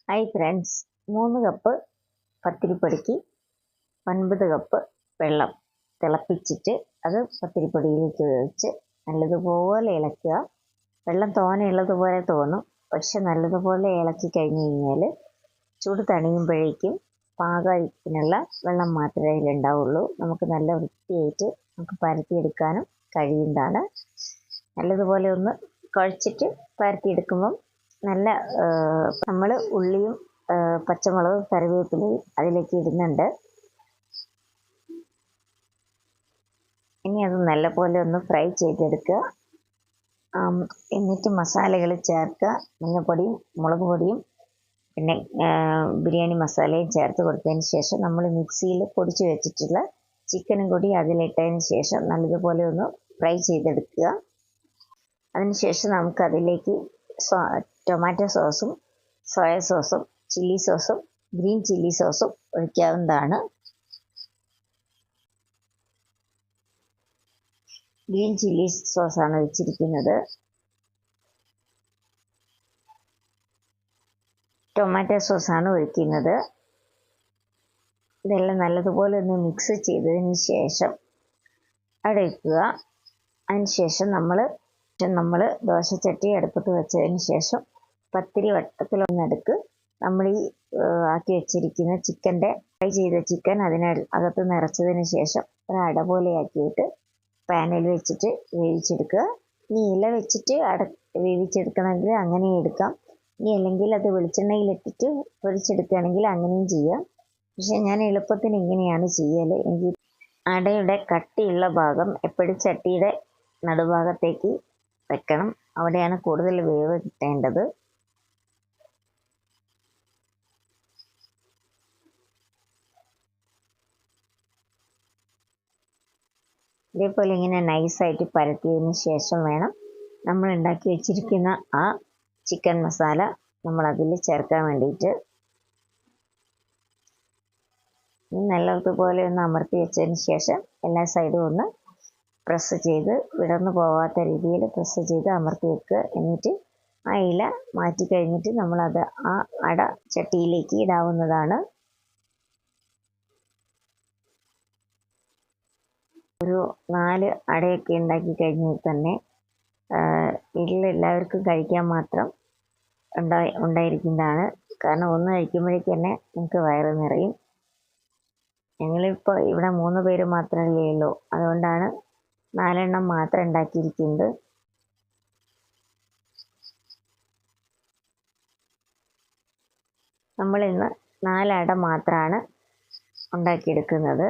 Hi friends, 3 cup പത്തിരിപ്പൊടിക്ക് 9 cup വെള്ളം തിളപ്പിച്ചിട്ട് അത് പത്തിരിപ്പൊടിയിലേക്ക് ഒഴിച്ച് നല്ലതുപോലെ ഇളക്കുക. വെള്ളം തോനെയുള്ളതുപോലെ തോന്നും, പക്ഷെ നല്ലതുപോലെ ഇളക്കി കഴിഞ്ഞ് കഴിഞ്ഞാൽ ചൂട് തണിയുമ്പോഴേക്കും പാകത്തിനുള്ള വെള്ളം മാത്രമേ അതിലുണ്ടാവുള്ളൂ. നമുക്ക് നല്ല വൃത്തിയായിട്ട് നമുക്ക് പരത്തിയെടുക്കാനും കഴിയുന്നതാണ്. നല്ലതുപോലെ ഒന്ന് കുഴച്ചിട്ട് പരത്തിയെടുക്കുമ്പം നല്ല നമ്മൾ ഉള്ളിയും പച്ചമുളകും കറിവേപ്പിലയും അതിലേക്ക് ഇടുന്നുണ്ട്. ഇനി അത് നല്ലപോലെ ഒന്ന് ഫ്രൈ ചെയ്തെടുക്കുക. എന്നിട്ട് മസാലകൾ ചേർക്കുക. മഞ്ഞൾപ്പൊടിയും മുളക് പൊടിയും പിന്നെ ബിരിയാണി മസാലയും ചേർത്ത് കൊടുത്തതിന് ശേഷം നമ്മൾ മിക്സിയിൽ പൊടിച്ച് വെച്ചിട്ടുള്ള ചിക്കനും കൂടി അതിലിട്ടതിന് ശേഷം നല്ലതുപോലെ ഒന്ന് ഫ്രൈ ചെയ്തെടുക്കുക. അതിനുശേഷം നമുക്കതിലേക്ക് ടൊമാറ്റോ സോസും സോയ സോസും ചില്ലി സോസും ഗ്രീൻ ചില്ലി സോസും ഒഴിക്കാവുന്നതാണ്. ഗ്രീൻ ചില്ലി സോസാണ് ഒഴിച്ചിരിക്കുന്നത്. ടൊമാറ്റോ സോസാണ് ഒഴിക്കുന്നത്. ഇതെല്ലാം നല്ലതുപോലെ ഒന്ന് മിക്സ് ചെയ്തതിന് ശേഷം അവിടെ വയ്ക്കുക. അതിനുശേഷം നമ്മൾ ദോശച്ചട്ടി അടുപ്പത്ത് വെച്ചതിന് ശേഷം പത്തിരി വട്ടത്തിലൊന്നെടുക്ക് നമ്മൾ ഈ ആക്കി വെച്ചിരിക്കുന്ന ഫ്രൈ ചെയ്ത ചിക്കൻ അതിനകത്ത് നിറച്ചതിന് ശേഷം ഒരട പോലെ ആക്കിയിട്ട് പാനിൽ വെച്ചിട്ട് വേവിച്ചെടുക്കുക. ഇനി ഇല വെച്ചിട്ട് വേവിച്ചെടുക്കണമെങ്കിൽ അങ്ങനെയും എടുക്കാം. ഇനി അല്ലെങ്കിൽ അത് വെളിച്ചെണ്ണയിലിട്ടിട്ട് പൊരിച്ചെടുക്കുകയാണെങ്കിൽ അങ്ങനെയും ചെയ്യാം. പക്ഷെ ഞാൻ എളുപ്പത്തിന് ഇങ്ങനെയാണ് ചെയ്യൽ. എനിക്ക് അടയുടെ കട്ടിയുള്ള ഭാഗം എപ്പോഴും ചട്ടിയുടെ നടുഭാഗത്തേക്ക് വെക്കണം. അവിടെയാണ് കൂടുതൽ വേവ് കിട്ടേണ്ടത്. ഇതേപോലെ ഇങ്ങനെ നൈസായിട്ട് പരത്തിയതിന് ശേഷം വേണം നമ്മൾ ഉണ്ടാക്കി വെച്ചിരിക്കുന്ന ആ ചിക്കൻ മസാല നമ്മൾ അതിൽ ചേർക്കാൻ വേണ്ടിയിട്ട്. നല്ലതുപോലെ ഒന്ന് അമർത്തി വെച്ചതിന് ശേഷം എല്ലാ സൈഡും ഒന്ന് പ്രസ് ചെയ്ത് വിടർന്നു പോവാത്ത രീതിയിൽ പ്രസ് ചെയ്ത് അമർത്തി വെക്കുക. എന്നിട്ട് ആ ഇല മാറ്റി കഴിഞ്ഞിട്ട് നമ്മളത് ആ അട ചട്ടിയിലേക്ക് ഇടാവുന്നതാണ്. ഒരു 4 അടയൊക്കെ ഉണ്ടാക്കി കഴിഞ്ഞാൽ തന്നെ വീട്ടിലെല്ലാവർക്കും കഴിക്കാൻ മാത്രം ഉണ്ടായിരിക്കുന്നതാണ്. കാരണം ഒന്ന് കഴിക്കുമ്പോഴേക്ക് തന്നെ നമുക്ക് വയറ് നിറയും. ഞങ്ങളിപ്പോൾ ഇവിടെ 3 പേര് മാത്രമല്ലേ ഉള്ളൂ, അതുകൊണ്ടാണ് 4 എണ്ണം മാത്രം ഉണ്ടാക്കിയിരിക്കുന്നത്. നമ്മളിന്ന് 4 അട മാത്രമാണ് ഉണ്ടാക്കിയെടുക്കുന്നത്.